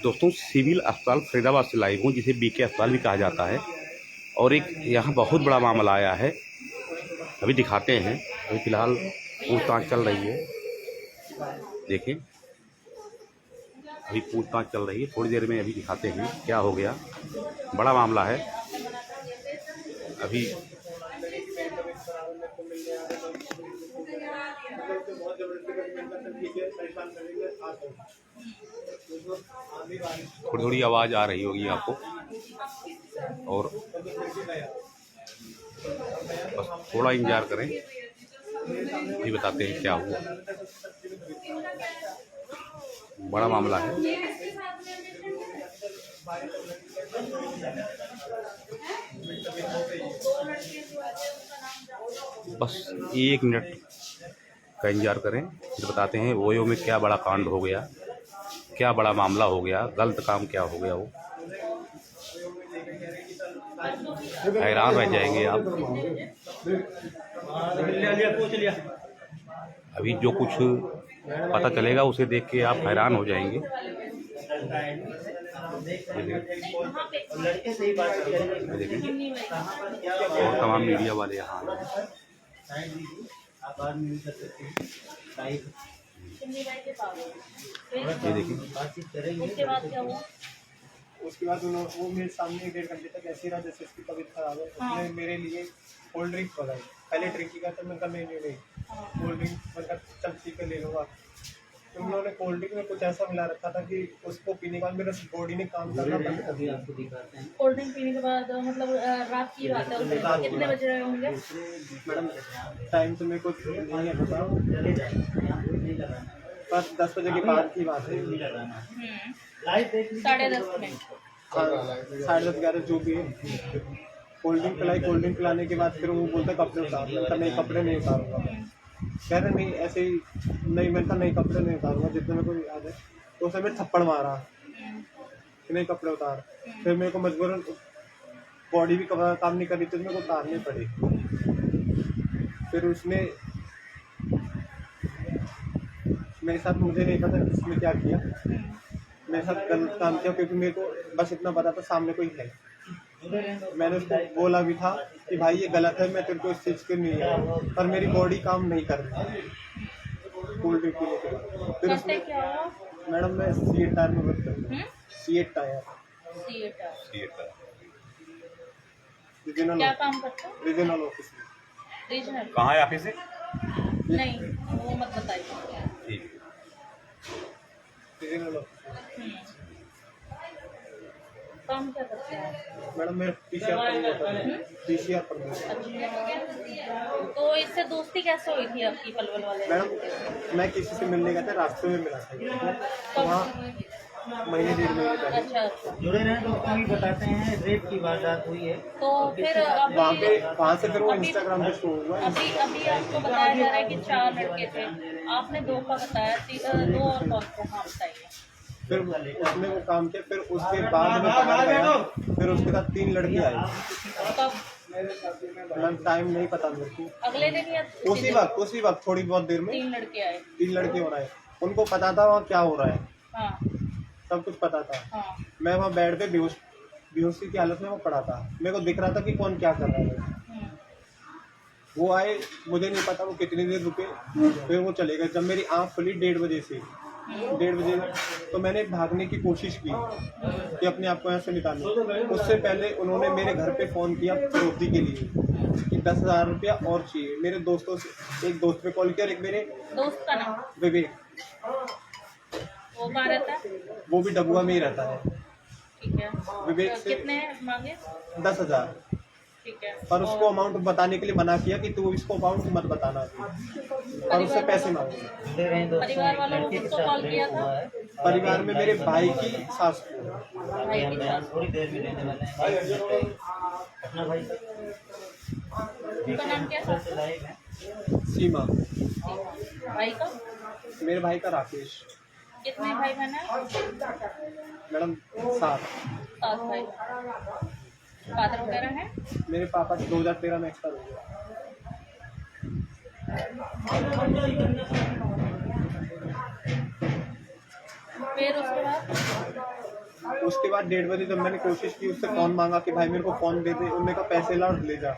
दोस्तों सिविल अस्पताल फरीदाबाद से लाइव हूँ, जिसे बीके अस्पताल भी कहा जाता है। और एक यहाँ बहुत बड़ा मामला आया है, अभी दिखाते हैं। अभी फ़िलहाल पूछताछ चल रही है, देखिए अभी पूछताछ चल रही है। थोड़ी देर में अभी दिखाते हैं क्या हो गया। बड़ा मामला है अभी। थोड़ी थोड़ी आवाज़ आ रही होगी आपको, और बस थोड़ा इंतजार करें, अभी बताते हैं क्या हुआ। बड़ा मामला है। बस 1 मिनट का इंतजार करें, फिर बताते हैं ओयो में क्या बड़ा कांड हो गया, क्या बड़ा मामला हो गया, गलत काम क्या हो गया। वो हैरान रह जाएंगे आप। अभी जो कुछ पता चलेगा उसे देख के आप हैरान हो जाएंगे। और तमाम मीडिया वाले यहाँ ये देखिए। उसके बाद वो मेरे सामने 1.5 घंटे तक ऐसे रहा जैसे उसकी तबीयत खराब है। उसने मेरे लिए कोल्ड ड्रिंक मंगाई। पहले ड्रिंक की था, मैं नहीं कोल्ड ड्रिंक मतलब चल ठीक है ले लूँगा। तो उन्होंने कोल्ड ड्रिंक में कुछ ऐसा मिला रखा था कि उसको पीने के बाद मेरा बॉडी ने काम करना बंद कर दिया। कोल्ड ड्रिंक पीने के बाद मतलब रात की बात है, कितने बज रहे होंगे? मैडम टाइम तो मेरे को नहीं है पता, बस 10 बजे के बाद की बात है। 10:30 में 10:30 11 जो भी है। कोल्ड ड्रिंक पिलाई, कोल्ड ड्रिंक पिलाने के बाद फिर वो बोलता कपड़े उतार। मैं नहीं कपड़े नहीं उतारूंगा। कह रहे नहीं ऐसे ही नहीं, मैं नहीं कपड़े नहीं उतारूंगा जितने मेरे को याद है। तो उसे मैं थप्पड़ मारा कि नहीं कपड़े उतार। फिर मेरे को मजबूरन बॉडी भी काम नहीं कर रही थी, मेरे को उतारनी पड़ी। फिर उसने मेरे साथ, मुझे नहीं पता किसने क्या किया, मेरे साथ गलत काम किया, क्योंकि मेरे को बस इतना पता था सामने कोई है। मैंने उसको बोला भी था कि भाई ये गलत है, मैं तेरे को इस चीज़ के नहीं आया, पर मेरी बॉडी काम नहीं कर रही कोल्ड ड्रिंक पीने के। फिर उसने क्या हुआ? मैडम मैं सीएट टायर में वर्क करता हूँ। सीएट टायर क्या काम करता हूँ? रीजनल ऑफिस में। रीजनल कहाँ है ऑफिस? नहीं वो मत बताइए। ठीक रीजनल ऑफिस काम क्या करते हैं? मैडम मैं पीसीआर पर। तो इससे दोस्ती कैसे हुई थी आपकी पलवल वाले? मैडम मैं किसी से मिलने गया था, रास्ते में मिला था तो वहाँ महीने 1.5 महीने पहले। अच्छा जुड़े रहे दोस्तों भी बताते हैं रेप की वारदात हुई है। तो फिर वहाँ से फिर वो इंस्टाग्राम पे शो हुआ। अभी आपको बताया जा रहा है कि 4 लड़के थे, आपने 2 का बताया, 2 और कौन को? हाँ बताइए। फिर उसने वो काम किया, फिर उसके बाद में पकड़ गया, फिर उसके साथ 3 लड़के आए। मैम टाइम नहीं पता मेरे को। अगले दिन या उसी वक्त थोड़ी बहुत देर में 3 लड़के आए। 3 लड़के हो रहे हैं। उनको पता था वहाँ क्या हो रहा है, हाँ सब कुछ पता था। हाँ। मैं वहाँ बेड पे बेहोशी की हालत में वो पड़ा था। मेरे को दिख रहा था कि कौन क्या कर रहा है। वो आए, मुझे नहीं पता वो कितनी देर रुके, फिर वो चले गए। जब मेरी आँख खुली 1:30 बजे से, 1:30 बजे तो मैंने भागने की कोशिश की कि अपने आप को यहाँ से निकालने। उससे पहले उन्होंने मेरे घर पे फ़ोन किया फिरौती के लिए कि 10,000 रुपया और चाहिए। मेरे दोस्तों से, एक दोस्त पे कॉल किया और एक मेरे दोस्त का नाम विवेक, वो कहाँ रहता है? वो भी डबुआ में ही रहता है। ठीक है। विवेक से कितने मांगे? 10,000, ठीक है। पर उसको अमाउंट बताने के लिए मना किया कि तू इसको अमाउंट मत बताना, और उससे पैसे मांगे। परिवार वालों को किसको कॉल किया था? परिवार में मेरे भाई की सास को। भाई की सास। थोड़ी देर में लेने वाले हैं अपना भाई। उनका नाम क्या था? सीमा। भाई का? मेरे भाई का राकेश। कितने भाई बहन हैं? मैडम 7 भाई। फादर वगैरह हैं? मेरे पापा 2013 में एक्सपायर हो गया। फिर उसके बाद उसके बाद 1:30 बजे जब मैंने कोशिश की उससे फ़ोन मांगा कि भाई मेरे को फ़ोन दे दे, उन्होंने कहा पैसे ला और ले जा।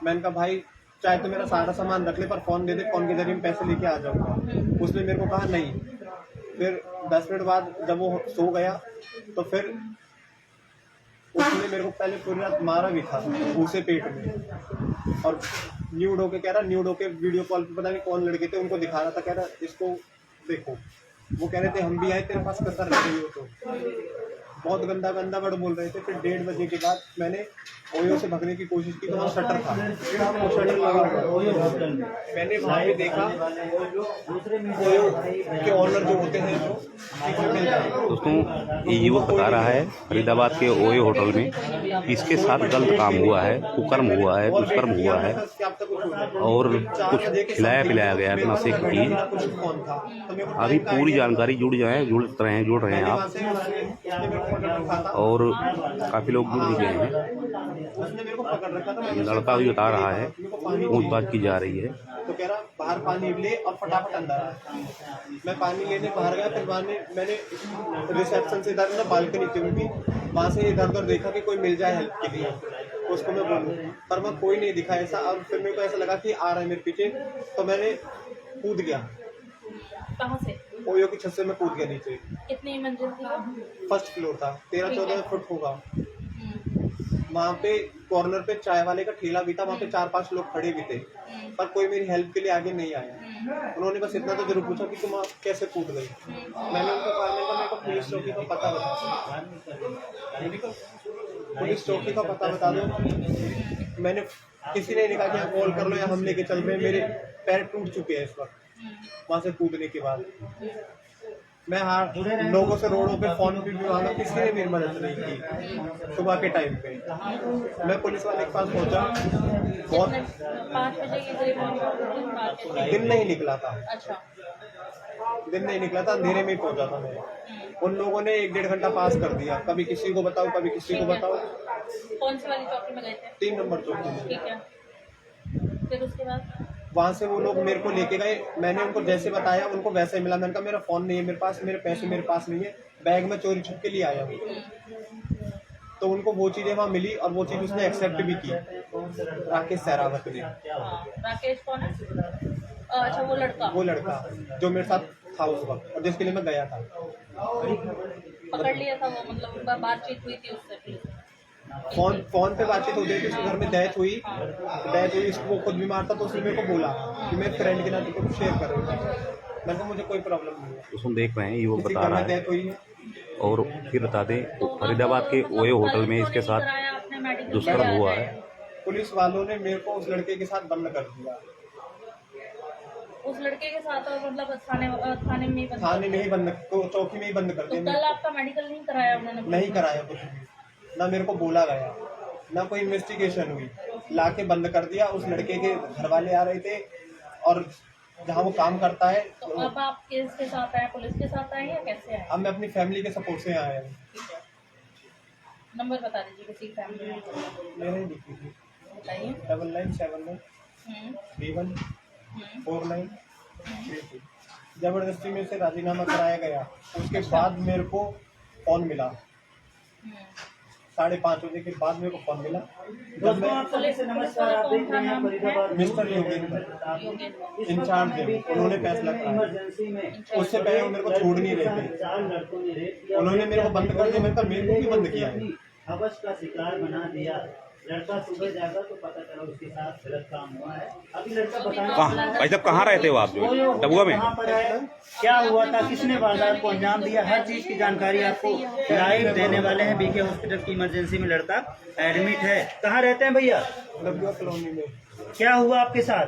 मैंने कहा भाई चाहे तो मेरा सारा सामान रख ले पर फ़ोन दे दे, फ़ोन के जरिए मैं पैसे लेके आ जाऊँगा। उसने मेरे को कहा नहीं। फिर 10 मिनट बाद जब वो सो गया तो फिर उसने मेरे को पहले पूरी रात मारा भी था घूसे पेट में, और न्यूड होके कह रहा, न्यूड होके वीडियो कॉल पे पता नहीं कौन लड़के थे उनको दिखा रहा था, कह रहा इसको देखो। वो कह रहे थे हम भी आए तेरे पास कसर रह गई हो तो। बहुत गंदा गंदा वर्ड बोल रहे थे। फिर 1:30 बजे के बाद मैंने ओयो से भगने की कोशिश की तो वहाँ शटर था, वो शटर लगा हुआ। मैंने वहाँ पे देखा ओयो के ऑनर जो होते हैं वो मिल जाए। दोस्तों ये युवक बता रहा है फरीदाबाद के ओयो होटल में इसके साथ गलत काम हुआ है, कुकर्म हुआ है, दुष्कर्म हुआ है और कुछ खिलाया पिलाया गया नशे की चीज। अभी पूरी जानकारी जुड़ रहे हैं आप, और काफ़ी लोग जुड़ भी गए हैं। लड़का भी बता रहा है, पूछताछ की जा रही है। तो कह रहा बाहर पानी ले और फटाफट अंदर आ। मैं पानी लेने बाहर गया, फिर मैंने रिसेप्शन से इधर ना बालकनी थी उनकी, वहाँ से इधर उधर देखा कि कोई मिल जाए हेल्प के लिए उसको मैं बोलूँ, पर वहाँ कोई नहीं दिखा ऐसा। और फिर मेरे को ऐसा लगा कि आ रहा है मेरे पीछे, तो मैंने कूद गया। कहाँ से? ओयो की छत से मैं कूद गया नीचे। कितनी मंजिल थी? फर्स्ट फ्लोर था, 13-14 फुट होगा। वहाँ पे कॉर्नर पे चाय वाले का ठेला भी था, वहाँ पे 4-5 लोग खड़े भी थे, पर कोई मेरी हेल्प के लिए आगे नहीं आया। उन्होंने बस इतना तो जरूर पूछा कि तुम कैसे कूद गई। मैंने उनको कहा मेरे को पुलिस चौकी का पता बता दो, पुलिस चौकी का पता बता दो। मैंने किसी ने नहीं कहा कि आप कॉल कर लो या हम लेके चल रहे हैं। मेरे पैर टूट चुके हैं इस वक्त वहाँ से कूदने के बाद। मैं लोगों से रोडों पे फोन पे भी मांगा, किसी ने मेरी मदद नहीं की। सुबह के टाइम पे मैं पुलिस वाले के पास पहुंचा, बहुत 5 बजे के करीब पहुंचा। दिन नहीं निकला था, अच्छा, दिन नहीं निकला था, अंधेरे में ही पहुंचा था मैं। उन लोगों ने 1-1.5 घंटा पास कर दिया, कभी किसी को बताओ कभी किसी को बताओ। कौन सी वाली चौकी में गए थे? 3 नंबर चौकी में। ठीक है, फिर उसके बाद वहाँ से वो लोग मेरे को लेके गए। मैंने उनको जैसे बताया उनको वैसे ही मिला। मैंने कहा मेरा फोन नहीं है मेरे पास, मेरे पैसे मेरे पास नहीं है, बैग में चोरी छुप के लिए आया हूँ। तो उनको वो चीज़ें वहाँ मिली और वो चीज़ उसने एक्सेप्ट भी की, राकेश सहरावत ने। राकेश कौन है? अच्छा, वो लड़का जो मेरे साथ था उस वक्त और जिसके लिए मैं गया था। पकड़ लिया था वो, मतलब बातचीत हुई थी उससे? फोन पे बातचीत हो गई थी। उसके घर में डेथ हुई, इसको खुद बीमार था तो उसने मेरे को बोला कि मैं फ्रेंड के नाते कुछ शेयर कर रही हूँ। मैंने कहा मुझे कोई प्रॉब्लम नहीं है। उसको देख रहे हैं युवक बता रहा है। डेथ हुई है। और फिर बता दें फरीदाबाद के ओयो होटल में इसके साथ दुष्कर्म हुआ है। पुलिस वालों ने मेरे को उस लड़के के साथ बंद कर दिया। उस लड़के के साथ? और मतलब थाने में ही बंद? थाने में ही बंद, तो चौकी में ही बंद कर दिया। तो कल आपका मेडिकल नहीं कराया उन्होंने? नहीं कराया कुछ भी, ना मेरे को बोला गया, ना कोई इन्वेस्टिगेशन हुई। लाके बंद कर दिया। उस लड़के के घर वाले आ रहे थे और जहाँ वो काम करता है। तो अब आप किसके साथ आए? पुलिस के साथ आए या कैसे आए? अब मैं अपनी फैमिली के सपोर्ट से आया हूँ। नंबर बता दीजिए किसी फैमिली में। मैंने लिखी थी बताइए। 9979314932। जबरदस्ती में से राजीनामा कराया गया। उसके बाद मेरे को फोन मिला 5:30 बजे के बाद मेरे को फोन मिला। जब मैं नमस्कार, आप देख रहे हैं फरीदाबाद मिस्टर योगेंद्र इंचार्ज है, उन्होंने फैसला किया। उससे पहले वो मेरे को छोड़ नहीं रहे थे, उन्होंने मेरे को बंद कर दिया। मेरे को भी बंद किया है। हवस का शिकार बना दिया। लड़का सुबह जागा तो पता चला उसके साथ गलत काम हुआ है। अभी लड़का कहाँ भाई साहब कहाँ रहते हो आप? जो डबुआ में कहाँ पर है, क्या हुआ था, किसने वारदात को अंजाम दिया, हर चीज की जानकारी आपको लाइव देने वाले हैं। बीके हॉस्पिटल की इमरजेंसी में लड़का एडमिट है। कहाँ रहते हैं भैया? डबुआ कॉलोनी में। क्या हुआ आपके साथ?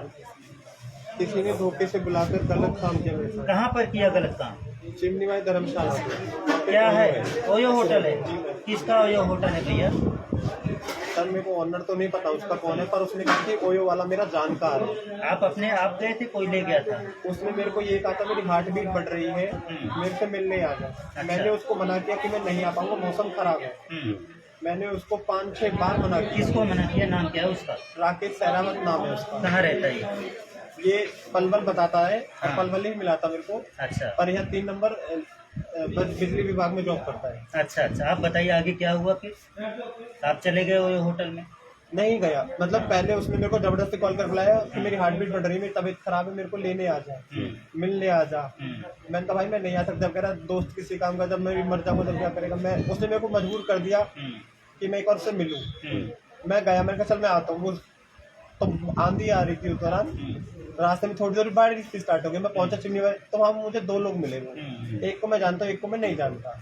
किसी ने धोखे से बुलाकर गलत काम किया मेरे साथ। कहाँ पर किया गलत काम? चिमनीबाई धर्मशाला। क्या है? ओयो होटल है? किसका ओयो होटल है भैया? सर मेरे को ऑनर तो नहीं पता उसका कौन है, पर उसने कहा कि ओयो वाला मेरा जानकार है। आप अपने आप गए थे, कोई ले गया था? उसने मेरे को ये कहा था मेरी हार्ट बीट बढ़ रही है, मेरे से मिलने आ जा। मैंने उसको मना किया कि मैं नहीं आ पाऊंगा, मौसम खराब है। मैंने उसको 5-6 बार मना किया। किसको मना किया? नाम क्या है उसका? राकेश सहरावत नाम है उसका। कहाँ रहता है ये पलवल बताता है, और पलवल ही मिला था मेरे को। अच्छा, पर यहाँ 3 नंबर बस बिजली विभाग में जॉब करता है। अच्छा अच्छा, आप बताइए आगे क्या हुआ फिर? आप चले गए वो होटल में? नहीं गया, मतलब पहले उसने मेरे को जबरदस्ती कॉल कर बुलाया कि मेरी हार्ट बीट बढ़ रही है, मेरी तबीयत खराब है, मेरे को लेने आ जा, मिलने आ जा। मैंने कहा भाई मैं नहीं आ सकता। जब कह रहा दोस्त किसी काम का, जब मैं भी मर जाऊंगा तब क्या करेगा। मैं उसने मेरे को मजबूर कर दिया कि मैं एक और से मिलूं। मैं गया, मैंने कहा चल मैं आता हूँ। वो तो आंधी आ रही थी उस दौरान, रास्ते में थोड़ी देर बारिश स्टार्ट हो गई। मैं पहुंचा चिमनी वाले, तो वहाँ मुझे 2 लोग मिले हुए, एक को मैं जानता हूँ, एक को मैं नहीं जानता।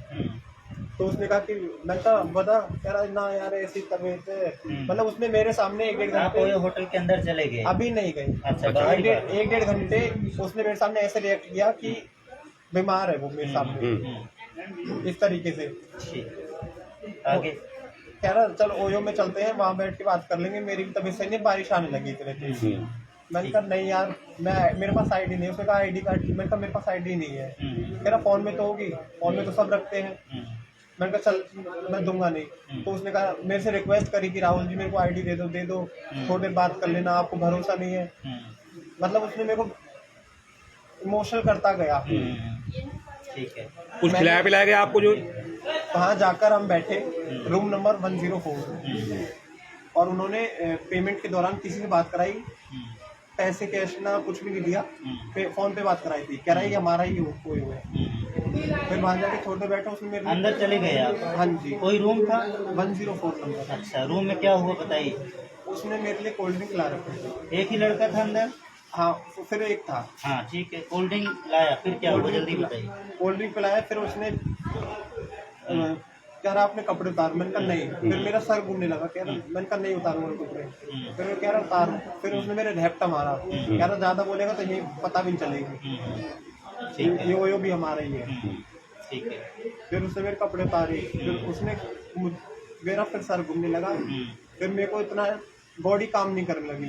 तो उसने कहा कि मैं कहा बता, कह रहा ना यार ऐसी तबीयत है। मतलब उसने मेरे सामने 1-1.5 आप वो घंटे, होटल के अंदर चले गए? अभी नहीं गई, अच्छा, बाहर ही 1-1.5 घंटे उसने मेरे सामने ऐसे रिएक्ट किया कि बीमार है वो मेरे सामने, इस तरीके से। ठीक, आगे? कह रहा चल ओयो में चलते हैं, वहाँ बैठ के बात कर लेंगे, मेरी भी तबीयत सही नहीं, बारिश आने लगी इतने तेज। मैंने कहा नहीं यार, मेरे पास आईडी नहीं है। उसने कहा आईडी कार्ड, मैंने कहा मेरे पास आईडी नहीं है। कह रहा फोन में तो होगी, फोन में तो सब रखते हैं। मैंने कहा चल मैं दूंगा नहीं। तो उसने कहा, मेरे से रिक्वेस्ट करी कि राहुल जी मेरे को आईडी दे दो थोड़ी देर बात कर लेना, आपको भरोसा नहीं है। मतलब उसने मेरे को इमोशनल करता गया। ठीक है, कुछ खिलाया पिलाया गया आपको जो? वहाँ जाकर हम बैठे रूम नंबर 104, और उन्होंने पेमेंट के दौरान किसी से बात कराई, पैसे कैश ना कुछ भी नहीं दिया, फोन पे बात कराई थी। कह रहा है ये हमारा ही हो कोई हुआ। फिर वहाँ जाके थोड़े देर बैठे, उसने मेरे अंदर चले गए आप? हाँ जी। कोई रूम था? 104 नंबर। अच्छा, रूम में क्या हुआ बताइए? उसने मेरे लिए कोल्ड ड्रिंक ला रखी थी। एक ही लड़का था अंदर? हाँ, फिर एक था। हाँ ठीक है, कोल्ड ड्रिंक लाया, फिर क्या हुआ जल्दी बताइए? कोल्ड ड्रिंक पिलाया, फिर उसने कह रहा आपने कपड़े उतार। मैंने कहा नहीं। फिर मेरा सर घूमने लगा। कह रहा, मैंने कहा नहीं उतारूंगा कपड़े। फिर वो कह रहा उतार। फिर उसने मेरे झपटा मारा। कह रहा ज्यादा बोलेगा तो ये पता भी नहीं चलेगी, ये ओयो भी हमारा ही है। ठीक है, फिर उसने मेरे कपड़े उतारे। फिर उसने मेरा फिर सर घूमने लगा। फिर मेरे को इतना बॉडी काम नहीं करने लगी।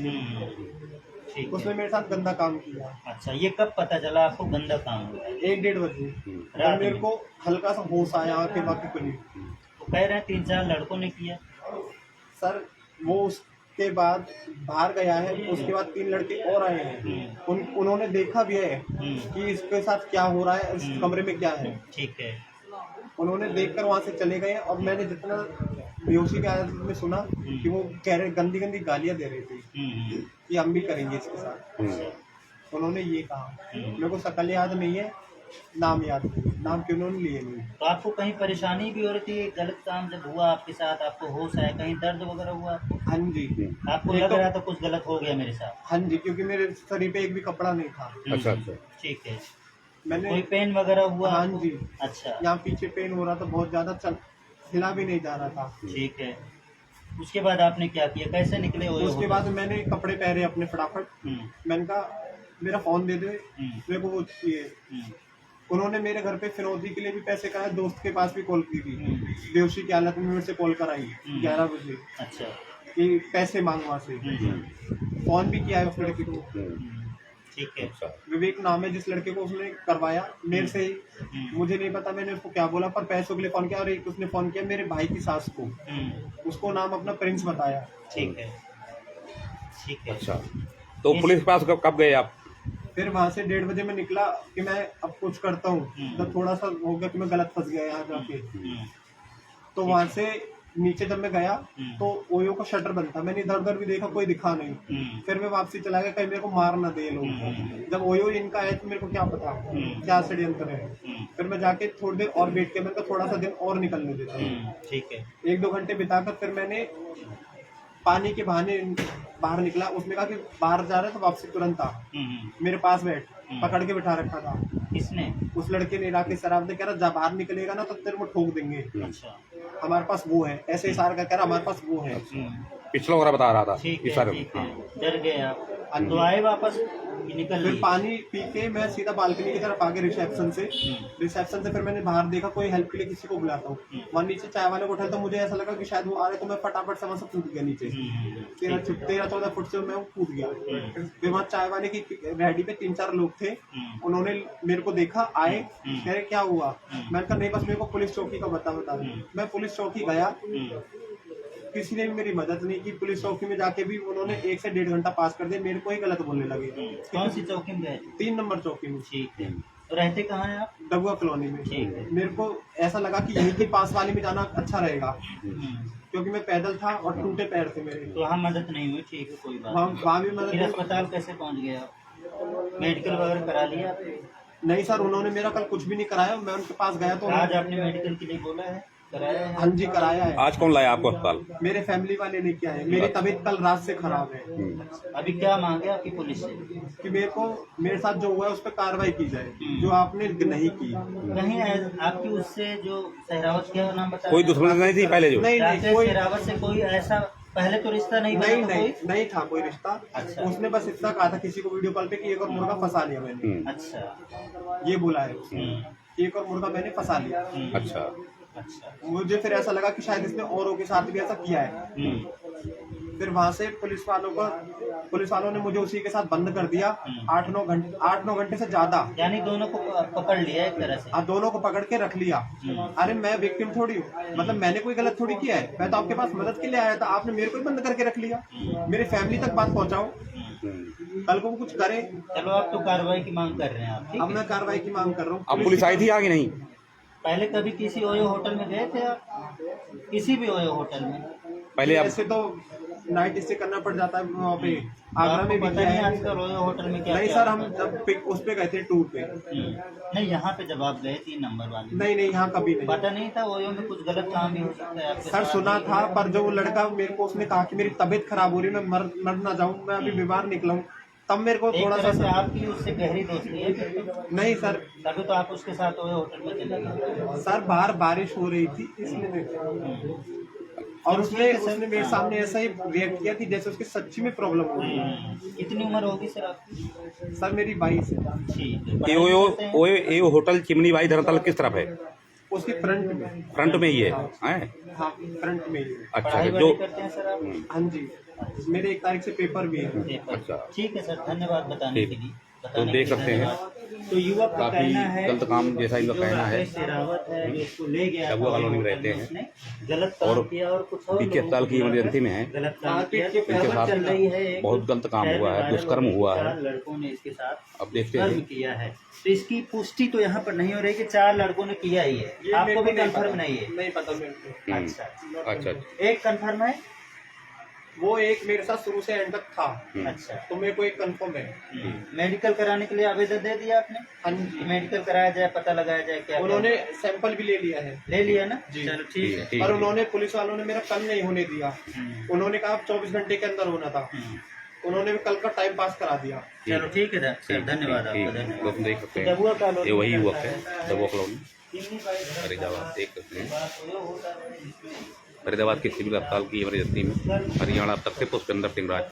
ठीक उसने है। मेरे साथ गंदा काम किया। अच्छा, ये कब पता चला आपको गंदा काम हुआ? 1-1.5 बजे रात मेरे में? को हल्का सा होश आया, आंखें बाकी खुली। तो कह रहे हैं 3-4 लड़कों ने किया। सर वो उसके बाद बाहर गया है, उसके बाद 3 लड़के और आए हैं। उन्होंने देखा भी है कि इसके साथ क्या हो रहा है, इस कमरे में क्या है। ठीक है, उन्होंने देखकर वहां से चले गए। और मैंने जितना बेहोशी की हालत में सुना कि वो कह रहे गंदी गंदी गालियां दे रही थी कि हम भी करेंगे इसके साथ। उन्होंने ये कहा। मेरे को शकल याद नहीं है, नाम याद नहीं, नाम क्यों उन्होंने लिए नहीं। तो आपको कहीं परेशानी भी हो रही थी? गलत काम जब हुआ आपके साथ, आपको होश आया, कहीं दर्द वगैरह हुआ आपको? हाँ जी। आपको लग रहा था कुछ गलत हो गया मेरे साथ? हाँ जी, क्योंकि मेरे शरीर पे एक भी कपड़ा नहीं था। अच्छा अच्छा, ठीक है। मैंने कोई पेन वगैरह हुआ? हाँ आपको? जी, अच्छा, यहाँ पीछे पेन हो रहा था बहुत ज्यादा, चल हिला भी नहीं जा रहा था। ठीक है। उसके बाद आपने क्या किया, कैसे निकले हुए? उसके बाद मैंने कपड़े पहने अपने फटाफट। मैंने कहा मेरा फोन दे दे, मेरे को वो चाहिए। उन्होंने मेरे घर पे फिरौती के लिए भी पैसे कहा, दोस्त के पास भी कॉल की थी। बेहोशी की हालत में मेरे से कॉल कर आई 11 बजे अच्छा, कि पैसे मांग वहाँ से। फोन भी किया है उस लड़के को। ठीक है। विवेक नाम है जिस लड़के को उसने करवाया मेरे से ही। मुझे नहीं पता मैंने उसको क्या बोला, पर पैसों के लिए फोन किया। और एक उसने फोन किया मेरे भाई की सास को, उसको नाम अपना प्रिंस बताया। ठीक है, ठीक है। अच्छा, तो पुलिस के पास कब गए आप? फिर वहां से 1:30 बजे मैं निकला कि मैं अब कुछ करता हूँ। जब थोड़ा सा हो गया कि मैं गलत फंस गया यहाँ जाके, तो वहां से नीचे जब मैं गया तो ओयो का शटर बंद था। मैंने इधर उधर भी देखा, कोई दिखा नहीं। फिर मैं वापसी चला गया, कहीं मेरे को मार ना दे लोग। जब ओयो इनका है तो मेरे को क्या पता क्या षड्यंत्र है। फिर मैं जाके थोड़ी देर और वेट किया, मैंने कहा थोड़ा सा दिन और निकलने देता हूँ। ठीक है। 1-2 घंटे बिताकर फिर मैंने पानी के बहाने बाहर निकला। उसने कहा कि बाहर जा रहे हैं तो वापसी तुरंत आ। मेरे पास बैठ, पकड़ के बिठा रखा था। किसने? उस लड़के ने, राकेश सराफ ने। कह रहा जब बाहर निकलेगा ना तो तेरे को ठोक देंगे, अच्छा, हमारे पास वो है। ऐसे इशारा का कह रहा हमारे पास वो है। पिछला वगैरह बता रहा था। ठीक इस है, सारे ठीक है। डर गए आप? तो आए वापस कि निकल फिर लिए? पानी पी के मैं सीधा बालकनी की तरफ आगे रिसेप्शन से। रिसेप्शन से फिर मैंने बाहर देखा कोई हेल्प के लिए किसी को बुलाता हूँ। वहाँ नीचे चाय वाले को उठाया तो मुझे ऐसा लगा कि शायद वो आ रहे, तो मैं फटाफट से वहाँ से कूद गया नीचे। 13-14 फुट से मैं कूद गया। फिर वहाँ चाय वाले की रेडी पे 3-4 लोग थे। उन्होंने मेरे को देखा, आए, कह रहे क्या हुआ। मैंने कहा नहीं बस मेरे को पुलिस चौकी का बता। मैं पुलिस चौकी गया, किसी ने भी मेरी मदद नहीं की। पुलिस चौकी में जाके भी उन्होंने 1 से 1.5 घंटा पास कर दिया, मेरे को ही गलत बोलने लगे। कौन सी चौकी में गए? 3 नंबर चौकी में। ठीक है। तो रहते कहाँ हैं आप? डबुआ कॉलोनी में। ठीक है। मेरे को ऐसा लगा कि यहीं के पास वाले में जाना अच्छा रहेगा, हम्म। क्योंकि मैं पैदल था और टूटे पैर थे मेरे। तो वहाँ मदद नहीं हुई, ठीक है कोई बात वहाँ नहीं। वहाँ भी फिर मदद अस्पताल कैसे पहुँच गए आप? मेडिकल वगैरह करा लिया आपने? नहीं सर, उन्होंने मेरा कल कुछ भी नहीं कराया। मैं उनके पास गया तो आज आपने मेडिकल के लिए बोला है, कराया है? हाँ जी कराया है। आज कौन लाया आपको अस्पताल? मेरे फैमिली वाले ने किया है। मेरी तबीयत कल रात से खराब है अभी क्या मांगे आपकी पुलिस से? कि मेरे साथ जो हुआ है उस पर कार्रवाई की जाए, जो आपने नहीं की। कहीं आपकी उससे जो सहरावत, क्या नाम बताया? कोई दुश्मनी नहीं थी पहले जो? नहीं राकेश कोई सहरावत से कोई ऐसा पहले तो रिश्ता नहीं बना नहीं था नहीं कोई? नहीं था कोई रिश्ता। अच्छा। उसने बस इतना कहा था किसी को वीडियो कॉल पे कि एक और मुर्गा फंसा लिया मैंने, अच्छा। ये बोला है उसने कि एक और मुर्गा मैंने फंसा लिया। अच्छा। अच्छा। मुझे फिर ऐसा लगा कि शायद इसने औरों के साथ भी ऐसा किया है। फिर वहां से पुलिस वालों ने मुझे उसी के साथ बंद कर दिया 8-9 घंटे से ज्यादा। यानी दोनों को पकड़ लिया एक तरह से? आप दोनों को पकड़ के रख लिया। अरे मैं विक्टिम थोड़ी हूँ, मतलब मैंने कोई गलत थोड़ी किया है। मैं तो आपके पास मदद के लिए आया था, आपने मेरे को ही बंद करके रख लिया। मेरे फैमिली तक बात पहुंचाओ, कल को कुछ करे। चलो आप तो कार्रवाई की मांग कर रहे हैं आप, ठीक अब है? मैं कार्रवाई की मांग कर रहा हूँ। अब पुलिस आई थी आगे नहीं? पहले कभी किसी ओयो होटल में गए थे आप? किसी भी ओयो होटल में? पहले आप ऐसे तो नाइट स्टे करना पड़ जाता है वहाँ पे। आगरा आपको में भी पता किया नहीं है। आजकल ओयो होटल में क्या नहीं क्या सर, होता हम है? जब उस पे गए थे टूर पे। नहीं, यहाँ पे जब आप गए 3 नंबर वाले में, नहीं यहाँ कभी नहीं। पता नहीं था ओयो में कुछ गलत काम भी हो सकता है आपके सर साथ? सुना था, पर जो वो लड़का मेरे को उसने कहा कि मेरी तबीयत खराब हो रही है, मैं मर ना जाऊं, मैं अभी बीमार निकला हूं, तब मेरे को एक थोड़ा तरह से सा। आपकी उससे गहरी दोस्ती है फिर तो? नहीं सर, तभी तो आप उसके साथ ओयो होटल में चले गए। सर बाहर बारिश हो रही थी इसलिए और उसने मेरे सामने ऐसा ही रिएक्ट किया कि जैसे उसकी सच्ची में प्रॉब्लम हो रही है। कितनी उम्र होगी सर आपकी? सर मेरी 22 है। ठीक है। ये वो होटल चिमनी बाई धर्मतल किस तरफ है? उसकी फ्रंट में। फ्रंट में ही है? हैं? हाँ फ्रंट में ही है। अच्छा पढ़ाई जो वढ़ाई करते हैं सर आप? हाँ जी, मेरे 1 तारीख से पेपर भी है। पेपर। अच्छा। ठीक है सर, धन्यवाद बताने के लिए। तो देख सकते हैं तो युवक का काफी कहना है, गलत काम जैसा इनका जो कहना है। राकेश शेरावत है जो इसको ले गया डबुआ था, कॉलोनी में रहते हैं उसने गलत काम और किया और कुछ और बीके अस्पताल की इमरजेंसी में है। गलत काम किया। इनके इनके खबर चल रही है साथ एक बहुत गलत काम शहर हुआ में है, वायरल दुष्कर्म हो रही हुआ है। 4 लड़कों ने इसके साथ अब देखते कर्म हैं। किया है, तो इसकी पुष्टि तो यहाँ पर नहीं हो रही कि 4 लड़कों ने किया ही है। ये आपको भी मेरे को कंफर्म नहीं है? नहीं पता मेरे को। अच्छा अच्छा। एक कंफर्म है? वो एक मेरे साथ शुरू से एंड तक था, अच्छा। तो मेरे को एक कंफर्म है। मेडिकल कराने के लिए आवेदन दे दिया आपने? हाँ जी, मेडिकल कराया जाए, पता लगाया जाए क्या उन्होंने सैंपल भी ले लिया है। ले लिया ना? जी। चलो ठीक है। ठीक पर है। उन्होंने पुलिस वालों ने मेरा कल नहीं होने दिया। उन्होंने कहा 24 घंटे के अंदर होना था। उन्होंने भी कल का टाइम पास करा दिया। चलो ठीक है सर, धन्यवाद आपका, ठीक, धन्यवाद। तो तुम देख सकते हैं डबुआ कॉलोनी ये वही में युवक रहता है, डबुआ कॉलोनी फरीदाबाद। देख सकते हैं फरीदाबाद के सिविल अस्पताल की इमरजेंसी में हरियाणा तक से पुष्पेंद्र सिंह राज।